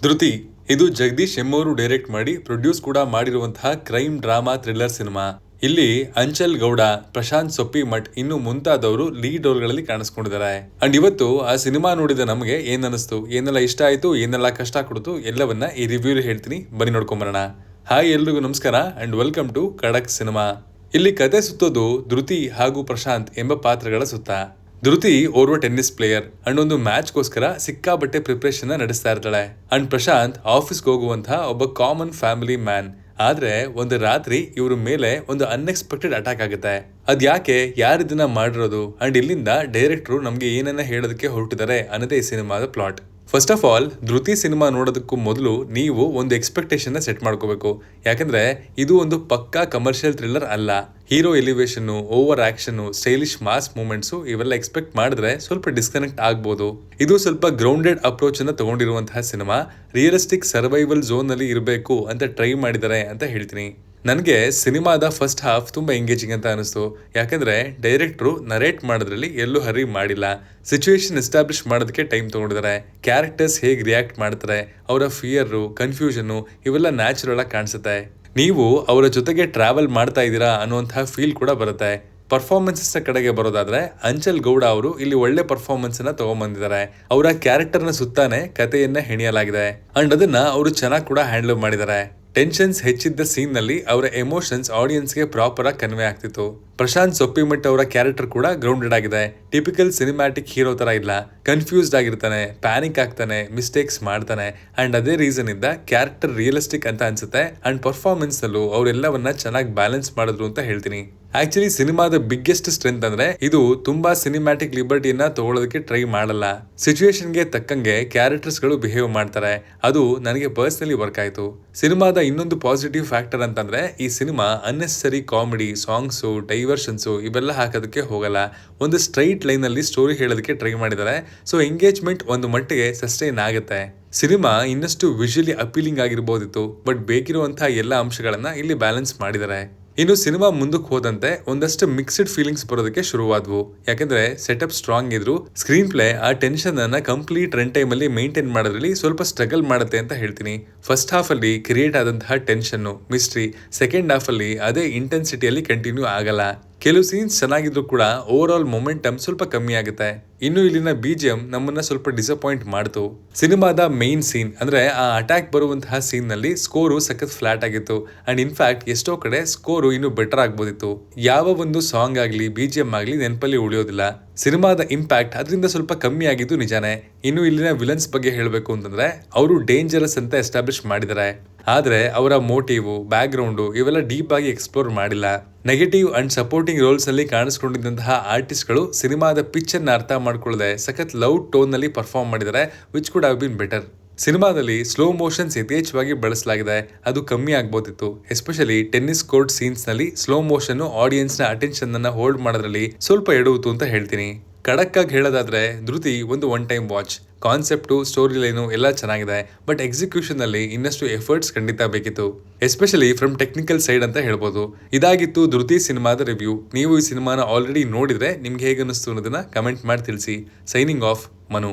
ಧೃತಿ ಇದು ಜಗದೀಶ್ ಎಮ್ಮವರು ಡೈರೆಕ್ಟ್ ಮಾಡಿ ಪ್ರೊಡ್ಯೂಸ್ ಕೂಡ ಮಾಡಿರುವಂತಹ ಕ್ರೈಮ್ ಡ್ರಾಮಾ ಥ್ರಿಲ್ಲರ್ ಸಿನಿಮಾ. ಇಲ್ಲಿ ಅಂಚಲ್ ಗೌಡ, ಪ್ರಶಾಂತ್ ಸೊಪ್ಪಿಮಠ್ ಇನ್ನು ಮುಂತಾದವರು ಲೀಡ್ ರೋಲ್ಗಳಲ್ಲಿ ಕಾಣಿಸ್ಕೊಂಡಿದ್ದಾರೆ. ಅಂಡ್ ಇವತ್ತು ಆ ಸಿನಿಮಾ ನೋಡಿದ ನಮಗೆ ಏನ್ ಅನಿಸ್ತು, ಏನೆಲ್ಲ ಇಷ್ಟ ಆಯ್ತು, ಏನೆಲ್ಲ ಕಷ್ಟ ಕೊಡ್ತು, ಎಲ್ಲವನ್ನ ಈ ರಿವ್ಯೂ ಹೇಳ್ತೀನಿ, ಬನ್ನಿ ನೋಡ್ಕೊಂಬರೋಣ. ಹಾಯ್ ಎಲ್ರಿಗೂ ನಮಸ್ಕಾರ ಅಂಡ್ ವೆಲ್ಕಮ್ ಟು ಖಡಕ್ ಸಿನಿಮಾ. ಇಲ್ಲಿ ಕತೆ ಸುತ್ತೋದು ಧೃತಿ ಹಾಗೂ ಪ್ರಶಾಂತ್ ಎಂಬ ಪಾತ್ರಗಳ ಸುತ್ತ. ಧೃತಿ ಓರ್ವ ಟೆನ್ನಿಸ್ ಪ್ಲೇಯರ್ ಅಂಡ್ ಒಂದು ಮ್ಯಾಚ್ಗೋಸ್ಕರ ಸಿಕ್ಕಾಬಟ್ಟೆ ಪ್ರಿಪರೇಷನ್ ನಡೆಸ್ತಾ ಇರ್ತಾಳೆ. ಅಂಡ್ ಪ್ರಶಾಂತ್ ಆಫೀಸ್ಗೆ ಹೋಗುವಂತಹ ಒಬ್ಬ ಕಾಮನ್ ಫ್ಯಾಮಿಲಿ ಮ್ಯಾನ್. ಆದ್ರೆ ಒಂದು ರಾತ್ರಿ ಇವ್ರ ಮೇಲೆ ಒಂದು ಅನ್ಎಕ್ಸ್ಪೆಕ್ಟೆಡ್ ಅಟ್ಯಾಕ್ ಆಗುತ್ತೆ. ಅದ್ಯಾಕೆ, ಯಾರಿದನ್ನ ಮಾಡಿರೋದು ಅಂಡ್ ಇಲ್ಲಿಂದ ಡೈರೆಕ್ಟ್ರು ನಮ್ಗೆ ಏನನ್ನ ಹೇಳೋದಕ್ಕೆ ಹೊರಟಿದ್ದಾರೆ ಅನ್ನೋದೇ ಈ ಸಿನಿಮಾದ plot. First of all, Dhruthi cinema ನೋಡೋದಕ್ಕೂ ಮೊದಲು ನೀವು ಒಂದು ಎಕ್ಸ್ಪೆಕ್ಟೇಷನ್ ಸೆಟ್ ಮಾಡ್ಕೋಬೇಕು. ಯಾಕಂದ್ರೆ ಇದು ಒಂದು ಪಕ್ಕಾ ಕಮರ್ಷಿಯಲ್ ಥ್ರಿಲ್ಲರ್ ಅಲ್ಲ. Hero elevation, over action, stylish mass moments ಇವೆಲ್ಲ ಎಕ್ಸ್ಪೆಕ್ಟ್ ಮಾಡಿದ್ರೆ ಸ್ವಲ್ಪ ಡಿಸ್ಕನೆಕ್ಟ್ ಆಗ್ಬೋದು. ಇದು ಸ್ವಲ್ಪ ಗ್ರೌಂಡೆಡ್ ಅಪ್ರೋಚ್ ಅನ್ನ ತಗೊಂಡಿರುವಂತಹ ಸಿನಿಮಾ. ರಿಯಲಿಸ್ಟಿಕ್ ಸರ್ವೈವಲ್ ಝೋನ್ ನಲ್ಲಿ ಇರಬೇಕು ಅಂತ ಟ್ರೈ ಮಾಡಿದ್ದಾರೆ ಅಂತ ಹೇಳ್ತೀನಿ. ನನಗೆ ಸಿನಿಮಾದ ಫಸ್ಟ್ ಹಾಫ್ ತುಂಬಾ ಎಂಗೇಜಿಂಗ್ ಅಂತ ಅನಿಸ್ತು. ಯಾಕಂದ್ರೆ ಡೈರೆಕ್ಟ್ರು ನರೇಟ್ ಮಾಡೋದ್ರಲ್ಲಿ ಎಲ್ಲೂ ಹರಿ ಮಾಡಿಲ್ಲ. ಸಿಚುವೇಶನ್ ಎಸ್ಟಾಬ್ಲಿಷ್ ಮಾಡೋದಕ್ಕೆ ಟೈಮ್ ತಗೊಂಡಿದ್ದಾರೆ. ಕ್ಯಾರೆಕ್ಟರ್ಸ್ ಹೇಗೆ ರಿಯಾಕ್ಟ್ ಮಾಡ್ತಾರೆ, ಅವರ ಫಿಯರ್, ಕನ್ಫ್ಯೂಷನ್ ಇವೆಲ್ಲ ನ್ಯಾಚುರಲ್ ಆಗಿ ಕಾಣಿಸುತ್ತೆ. ನೀವು ಅವರ ಜೊತೆಗೆ ಟ್ರಾವೆಲ್ ಮಾಡ್ತಾ ಇದ್ದೀರಾ ಅನ್ನುವಂತಹ ಫೀಲ್ ಕೂಡ ಬರುತ್ತೆ. ಪರ್ಫಾರ್ಮೆನ್ಸಸ್ ಕಡೆಗೆ ಬರೋದಾದ್ರೆ ಅಂಚಲ್ ಗೌಡ ಅವರು ಇಲ್ಲಿ ಒಳ್ಳೆ ಪರ್ಫಾರ್ಮೆನ್ಸ್ ಅನ್ನ ತಗೊಂಡ್ಬಂದಿದ್ದಾರೆ. ಅವರ ಕ್ಯಾರೆಕ್ಟರ್ ನ ಸುತ್ತಾನೆ ಕಥೆಯನ್ನ ಹೆಣಿಯಲಾಗಿದೆ ಅಂಡ್ ಅದನ್ನ ಅವರು ಚೆನ್ನಾಗಿ ಕೂಡ ಹ್ಯಾಂಡಲ್ ಮಾಡಿದ್ದಾರೆ. ಟೆನ್ಷನ್ಸ್ ಹೆಚ್ಚಿದ್ದ ಸೀನ್ ನಲ್ಲಿ ಅವರ ಎಮೋಷನ್ಸ್ ಆಡಿಯನ್ಸ್ ಗೆ ಪ್ರಾಪರ್ ಆಗಿ ಕನ್ವೆ ಆಗ್ತಿತ್ತು. ಪ್ರಶಾಂತ್ ಸೊಪ್ಪಿಮಠ್ ಅವರ ಕ್ಯಾರೆಕ್ಟರ್ ಕೂಡ ಗ್ರೌಂಡೆಡ್ ಆಗಿದೆ. ಟಿಪಿಕಲ್ ಸಿನಿಮ್ಯಾಟಿಕ್ ಹೀರೋ ತರ ಇಲ್ಲ. ಕನ್ಫ್ಯೂಸ್ಡ್ ಆಗಿರ್ತಾನೆ, ಪ್ಯಾನಿಕ್ ಆಗ್ತಾನೆ, ಮಿಸ್ಟೇಕ್ಸ್ ಮಾಡ್ತಾನೆ ಅಂಡ್ ಅದೇ ರೀಸನ್ ಇಂದ ಕ್ಯಾರೆಕ್ಟರ್ ರಿಯಲಿಸ್ಟಿಕ್ ಅಂತ ಅನ್ಸುತ್ತೆ. ಅಂಡ್ ಪರ್ಫಾರ್ಮೆನ್ಸ್ ನಲ್ಲೂ ಅವರೆಲ್ಲವನ್ನ ಚೆನ್ನಾಗಿ ಬ್ಯಾಲೆನ್ಸ್ ಮಾಡಿದ್ರು ಅಂತ ಹೇಳ್ತೀನಿ. ಆಕ್ಚುಲಿ ಸಿನಿಮಾದ ಬಿಗ್ಗೆಸ್ಟ್ ಸ್ಟ್ರೆಂತ್ ಅಂದ್ರೆ ಇದು ತುಂಬಾ ಸಿನಿಮ್ಯಾಟಿಕ್ ಲಿಬರ್ಟಿಯನ್ನ ತಗೊಳ್ಳೋದಕ್ಕೆ ಟ್ರೈ ಮಾಡಲ್ಲ. ಸಿಚುವೇಶನ್ಗೆ ತಕ್ಕಂಗೆ ಕ್ಯಾರೆಕ್ಟರ್ಸ್ ಗಳು ಬಿಹೇವ್ ಮಾಡ್ತಾರೆ. ಅದು ನನಗೆ ಪರ್ಸನಲಿ ವರ್ಕ್ ಆಯ್ತು. ಸಿನಿಮಾದ ಇನ್ನೊಂದು ಪಾಸಿಟಿವ್ ಫ್ಯಾಕ್ಟರ್ ಅಂತಂದ್ರೆ ಈ cinema unnecessary comedy, songs, diversions ಇವೆಲ್ಲ ಹಾಕೋದಕ್ಕೆ ಹೋಗಲ್ಲ. ಒಂದು ಸ್ಟ್ರೈಟ್ ಲೈನ್ ಅಲ್ಲಿ ಸ್ಟೋರಿ ಹೇಳೋದಕ್ಕೆ ಟ್ರೈ ಮಾಡಿದ್ದಾರೆ. ಸೊ ಎಂಗೇಜ್ಮೆಂಟ್ ಒಂದು ಮಟ್ಟಿಗೆ ಸಸ್ಟೈನ್ ಆಗುತ್ತೆ. ಸಿನಿಮಾ ಇನ್ನಷ್ಟು ವಿಜುವಲಿ ಅಪೀಲಿಂಗ್ ಆಗಿರ್ಬೋದಿತ್ತು, ಬಟ್ ಬೇಕಿರುವಂತಹ ಎಲ್ಲ ಅಂಶಗಳನ್ನ ಇಲ್ಲಿ ಬ್ಯಾಲೆನ್ಸ್ ಮಾಡಿದ್ದಾರೆ. ಇನ್ನು ಸಿನಿಮಾ ಮುಂದಕ್ಕೆ ಹೋದಂತೆ ಒಂದಷ್ಟು ಮಿಕ್ಸ್ಡ್ ಫೀಲಿಂಗ್ಸ್ ಬರೋದಕ್ಕೆ ಶುರುವಾದ್ವು. ಯಾಕಂದ್ರೆ ಸೆಟಪ್ ಸ್ಟ್ರಾಂಗ್ ಇದ್ರು ಸ್ಕ್ರೀನ್ ಪ್ಲೇ ಆ ಟೆನ್ಷನ್ ಅನ್ನ ಕಂಪ್ಲೀಟ್ ರನ್ ಟೈಮ್ ಅಲ್ಲಿ ಮೇಂಟೈನ್ ಮಾಡೋದ್ರಲ್ಲಿ ಸ್ವಲ್ಪ ಸ್ಟ್ರಗಲ್ ಮಾಡುತ್ತೆ ಅಂತ ಹೇಳ್ತೀನಿ. ಫಸ್ಟ್ ಹಾಫ್ ಅಲ್ಲಿ ಕ್ರಿಯೇಟ್ ಆದಂತಹ ಟೆನ್ಷನ್, ಮಿಸ್ಟ್ರಿ ಸೆಕೆಂಡ್ ಹಾಫ್ ಅಲ್ಲಿ ಅದೇ ಇಂಟೆನ್ಸಿಟಿಯಲ್ಲಿ ಕಂಟಿನ್ಯೂ ಆಗಲ್ಲ. ಕೆಲವು ಸೀನ್ಸ್ ಚೆನ್ನಾಗಿದ್ರು ಕೂಡ ಓವರ್ ಆಲ್ ಮೊಮೆಂಟಮ್ ಸ್ವಲ್ಪ ಕಮ್ಮಿ ಆಗುತ್ತೆ. ಇನ್ನು ಇಲ್ಲಿನ BGM ನಮ್ಮನ್ನ ಸ್ವಲ್ಪ ಡಿಸಪಾಯಿಂಟ್ ಮಾಡ್ತು. ಸಿನಿಮಾದ ಮೈನ್ ಸೀನ್ ಅಂದ್ರೆ ಆ ಅಟ್ಯಾಕ್ ಬರುವಂತಹ ಸೀನ್ ನಲ್ಲಿ ಸ್ಕೋರು ಸಖತ್ ಫ್ಲಾಟ್ ಆಗಿತ್ತು ಅಂಡ್ ಇನ್ಫ್ಯಾಕ್ಟ್ ಎಷ್ಟೋ ಕಡೆ ಸ್ಕೋರು ಇನ್ನು ಬೆಟರ್ ಆಗ್ಬೋದಿತ್ತು. ಯಾವ ಒಂದು ಸಾಂಗ್ ಆಗ್ಲಿ BGM ಆಗ್ಲಿ ನೆನಪಲ್ಲಿ ಉಳಿಯೋದಿಲ್ಲ. ಸಿನಿಮಾದ ಇಂಪ್ಯಾಕ್ಟ್ ಅದರಿಂದ ಸ್ವಲ್ಪ ಕಮ್ಮಿ ಆಗಿದ್ದು ನಿಜಾನೇ. ಇನ್ನು ಇಲ್ಲಿನ ವಿಲನ್ಸ್ ಬಗ್ಗೆ ಹೇಳಬೇಕು ಅಂತಂದ್ರೆ ಅವರು ಡೇಂಜರಸ್ ಅಂತ ಎಸ್ಟಾಬ್ಲಿಷ್ ಮಾಡಿದ್ದಾರೆ. ಆದ್ರೆ ಅವರ ಮೋಟಿವ್, ಬ್ಯಾಕ್ ಗ್ರೌಂಡ್ ಇವೆಲ್ಲ ಡೀಪ್ ಆಗಿ ಎಕ್ಸ್ಪ್ಲೋರ್ ಮಾಡಿಲ್ಲ. ನೆಗೆಟಿವ್ ಅಂಡ್ ಸಪೋರ್ಟಿಂಗ್ ರೋಲ್ಸ್ ಅಲ್ಲಿ ಕಾಣಿಸ್ಕೊಂಡಿದ್ದಂತಹ ಆರ್ಟಿಸ್ಟ್ ಗಳು ಸಿನಿಮಾದ ಪಿಚ್ ಅನ್ನ ಅರ್ಥ ಮಾಡ್ಕೊಳ್ಳದೆ ಸಖತ್ ಲೌಡ್ ಟೋನ್ ನಲ್ಲಿ ಪರ್ಫಾರ್ಮ್ ಮಾಡಿದ್ದಾರೆ, which could have been better. ಸಿನಿಮಾದಲ್ಲಿ ಸ್ಲೋ ಮೋಷನ್ಸ್ ಯಥೇಚ್ಛವಾಗಿ ಬಳಸಲಾಗಿದೆ, ಅದು ಕಮ್ಮಿ ಆಗ್ಬೋದಿತ್ತು. ಎಸ್ಪೆಷಲಿ ಟೆನ್ನಿಸ್ ಕೋರ್ಟ್ ಸೀನ್ಸ್ ನಲ್ಲಿ ಸ್ಲೋ ಮೋಷನ್ ಆಡಿಯನ್ಸ್ ನ ಅಟೆನ್ಷನ್ ಅನ್ನ ಹೋಲ್ಡ್ ಮಾಡೋದ್ರಲ್ಲಿ ಸ್ವಲ್ಪ ಎಡುವುದು ಅಂತ ಹೇಳ್ತೀನಿ. ಖಡಕ್ ಆಗಿ ಹೇಳೋದಾದ್ರೆ ಧೃತಿ ಒಂದು one time watch. Concept, story line ಎಲ್ಲ ಚೆನ್ನಾಗಿದೆ, ಬಟ್ ಎಕ್ಸಿಕ್ಯೂಷನ್ ಅಲ್ಲಿ ಇನ್ನಷ್ಟು ಎಫರ್ಟ್ಸ್ ಖಂಡಿತ ಬೇಕಿತ್ತು, ಎಸ್ಪೆಷಲಿ ಫ್ರಮ್ ಟೆಕ್ನಿಕಲ್ ಸೈಡ್ ಅಂತ ಹೇಳ್ಬೋದು. ಇದಾಗಿತ್ತು ಧೃತಿ ಸಿನಿಮಾದ ರಿವ್ಯೂ. ನೀವು ಈ ಸಿನಿಮಾನ ಆಲ್ರೆಡಿ ನೋಡಿದ್ರೆ ನಿಮ್ಗೆ ಹೇಗೆ ಅನಿಸ್ತು ಅನ್ನೋದನ್ನ ಕಮೆಂಟ್ ಮಾಡಿ ತಿಳಿಸಿ. Signing off, Manu.